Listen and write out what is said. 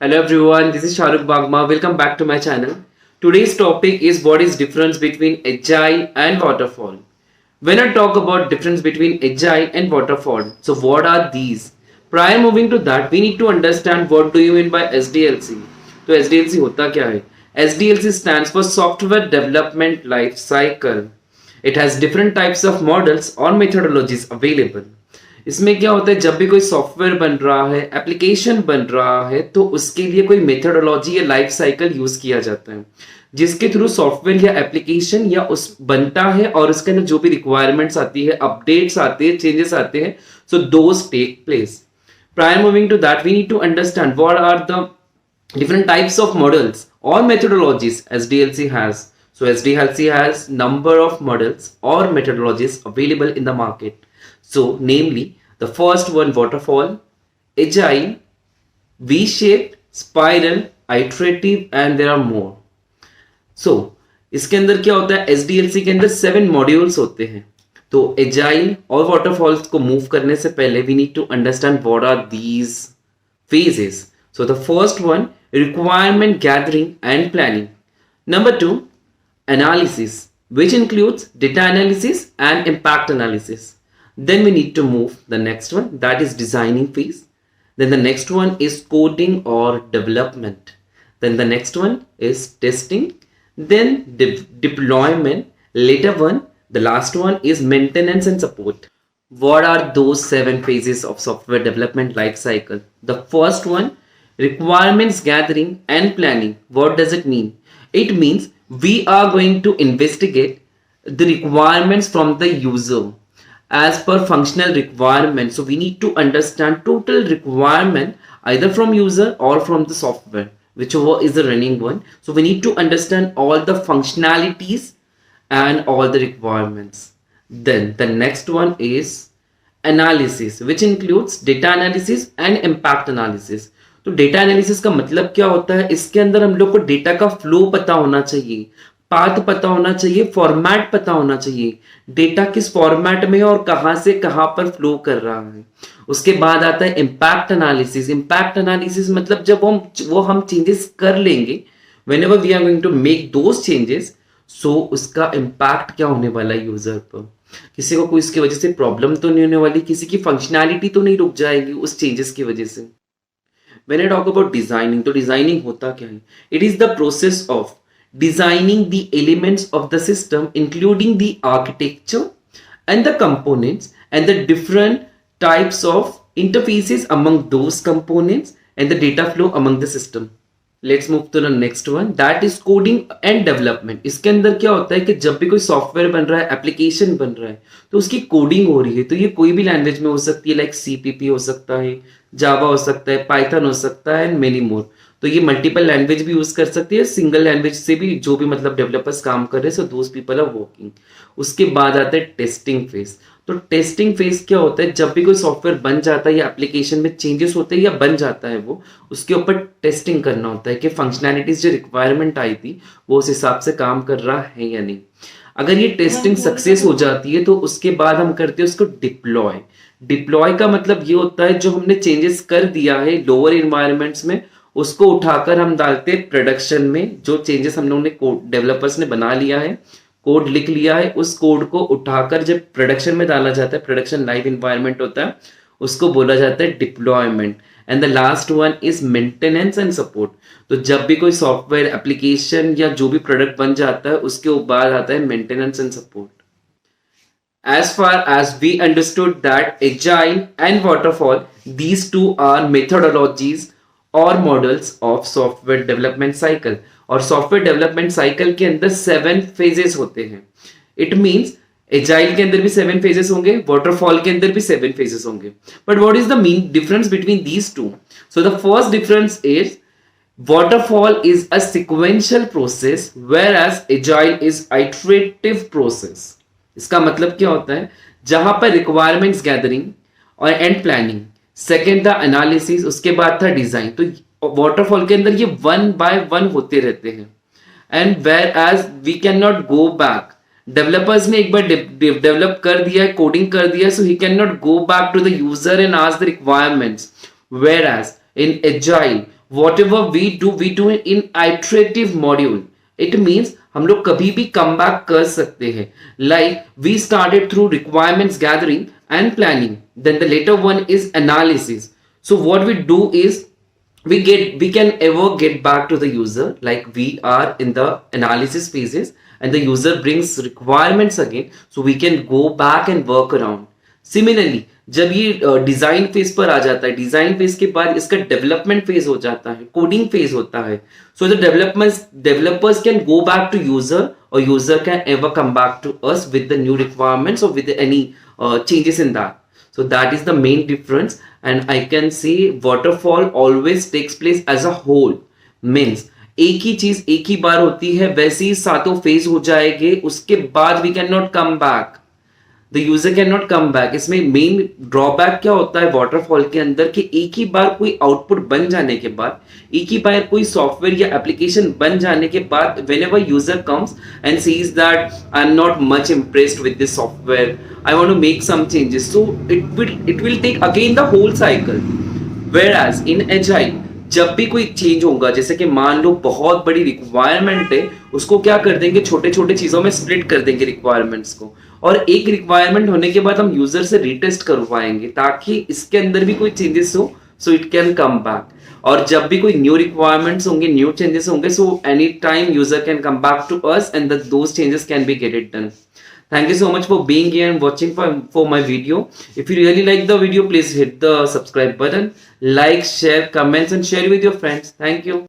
Hello everyone, this is Shahrukh Bagma. Welcome back to my channel. Today's topic is what is difference between agile and waterfall. When I talk about difference between agile and waterfall, so what are these? Prior moving to that, we need to understand what do you mean by SDLC. तो SDLC होता क्या है? SDLC stands for Software Development Life Cycle. It has different types of models or methodologies available. इसमें क्या होता है, जब भी कोई सॉफ्टवेयर बन रहा है, एप्लीकेशन बन रहा है, तो उसके लिए कोई मेथोडोलॉजी या लाइफ साइकिल यूज किया जाता है जिसके थ्रू सॉफ्टवेयर या एप्लीकेशन या उस बनता है और उसके अंदर जो भी रिक्वायरमेंट्स आती है, अपडेट्स आते हैं, चेंजेस आते हैं, so those take place. Prior moving to that, we need to understand what are the different types of models or methodologies SDLC has. So SDLC has number of models or methodologies available in the market. So namely, the first one waterfall, agile, V-shaped, spiral, iterative and there are more. So इसके अंदर क्या होता है, SDLC के अंदर 7 modules होते हैं. तो एजाइल और वाटरफॉल्स को मूव करने से पहले we need to understand what are these phases. So the first one, requirement gathering and planning. Number 2, analysis, which includes data analysis and impact analysis. Then we need to move the next one, that is designing phase. Then the next one is coding or development. Then the next one is testing. Then deployment. Later one, the last one is maintenance and support. What are those 7 phases of software development life cycle? The first one, requirements gathering and planning. What does it mean? It means we are going to investigate the requirements from the user as per functional requirement. So we need to understand total requirement either from user or from the software, whichever is the running one. So we need to understand all the functionalities and all the requirements. Then the next one is analysis, which includes data analysis and impact analysis. तो data analysis का मतलब क्या होता है, इसके अंदर हम लोग को डेटा का फ्लो पता होना चाहिए, पाथ पता होना चाहिए, फॉर्मेट पता होना चाहिए, डेटा किस फॉर्मेट में है और कहां से कहां पर फ्लो कर रहा है. उसके बाद आता है इम्पैक्ट एनालिसिस. इम्पैक्ट एनालिसिस मतलब जब हम चेंजेस कर लेंगे, whenever we are going to make those changes, सो उसका इम्पैक्ट क्या होने वाला है यूजर पर. किसी को कोई इसकी वजह से प्रॉब्लम तो नहीं होने वाली, किसी की फंक्शनैलिटी तो नहीं रुक जाएगी उस चेंजेस की वजह से. When I talk about designing, तो डिजाइनिंग होता क्या है? It is the process of designing the elements of the system including the architecture and the components and the different types of interfaces among those components and the data flow among the system. Let's move to the next one, that is coding and development. इसके अंदर क्या होता है कि जब भी कोई software बन रहा है, एप्लीकेशन बन रहा है, तो उसकी कोडिंग हो रही है. तो ये कोई भी लैंग्वेज में हो सकती है, लाइक CPP हो सकता है, जावा हो सकता है, पाइथन हो सकता है एंड मेनी मोर. तो ये मल्टीपल लैंग्वेज भी यूज कर सकती है, सिंगल लैंग्वेज से भी जो भी मतलब डेवलपर्स काम कर रहे हैं, so those people are working. उसके बाद आता है टेस्टिंग फेज. तो टेस्टिंग फेज क्या होता है, जब भी कोई सॉफ्टवेयर बन जाता है या एप्लीकेशन में चेंजेस होते हैं या बन जाता है, वो उसके ऊपर टेस्टिंग करना होता है कि फंक्शनैलिटीज जो रिक्वायरमेंट आई थी वो उस हिसाब से काम कर रहा है या नहीं. अगर ये टेस्टिंग सक्सेस हो जाती है तो उसके बाद हम करते हैं उसको डिप्लॉय. डिप्लॉय का मतलब ये होता है जो हमने चेंजेस कर दिया है लोअर इन्वायरमेंट्स में, उसको उठाकर हम डालते हैं प्रोडक्शन में. जो चेंजेस हम लोगों ने डेवलपर्स ने बना लिया है, कोड लिख लिया है, उस कोड को उठाकर जब प्रोडक्शन में डाला जाता है, प्रोडक्शन लाइव इन्वायरमेंट होता है, उसको बोला जाता है deployment. And the last one is maintenance and support. तो जब भी कोई सॉफ्टवेयर एप्लीकेशन या जो भी प्रोडक्ट बन जाता है, उसके बाद आता है maintenance and support. As far as we understood that agile and waterfall, these two are methodologies or models of software development cycle. और सॉफ्टवेयर डेवलपमेंट साइकिल के अंदर 7 फेजेस होते हैं. इट मींस एजाइल के अंदर भी 7 फेजेस होंगे, वाटरफॉल के अंदर भी 7 फेजेस होंगे. But what is the mean difference between these two? So the first difference is waterfall is a sequential process whereas agile is iterative process. इसका मतलब क्या होता है, जहां पर रिक्वायरमेंट्स गैदरिंग और एंड प्लानिंग, सेकेंड था एनालिसिस, उसके बाद था डिजाइन. तो वाटरफॉल के अंदर ये 1 by 1 होते रहते हैं. And where as we can not go back. Developers ने एक बार डेवलप कर दिया है, कोडिंग कर दिया है, so he can not go back to the user and ask the requirements. Whereas in agile, whatever we do in iterative module. It means हम लोग कभी भी कम बैक कर सकते हैं. Like we started through requirements gathering and planning, then the later one is analysis. So what we do is we can ever get back to the user, like we are in the analysis phases and the user brings requirements again, so we can go back and work around. Similarly, जब ये design phase पर आ जाता है, design phase के बाद इसका development phase हो जाता है, कोडिंग फेज होता है. So the developers can go back to user और user can ever come back to us with the new requirements और with any changes in that. So that is the main difference, and I can see waterfall always takes place as a whole. Means एक ही चीज एक ही बार होती है, वैसे ही सातों phase हो जाएंगे, उसके बाद we cannot come back. The user can not come back. इसमें मेन ड्रॉबैक क्या होता है वाटरफॉल के अंदर कि एक ही बार कोई आउटपुट बन जाने के बाद, एक ही बार कोई सॉफ्टवेयर या एप्लीकेशन बन जाने के बाद, whenever user comes and sees that I'm not much impressed with this software, I want to make some changes, so it will take again the whole cycle. Whereas in agile, जब भी कोई change होगा, जैसे कि मान लो बहुत बड़ी requirement है, उसको क्या कर देंगे, छोटे छोटे चीजों में स्प्लिट कर देंगे रिक्वायरमेंट्स को, और एक रिक्वायरमेंट होने के बाद हम यूजर से रीटेस्ट करवाएंगे ताकि इसके अंदर भी कोई चेंजेस हो, so it can come back. और जब भी कोई न्यू रिक्वायरमेंट्स होंगे, न्यू चेंजेस होंगे, so any time user can come back to us and those changes can be get it done. Thank you so much for being here and watching for my video. If you really like the video, please hit the subscribe button, like, share, comments and share with your friends. Thank you.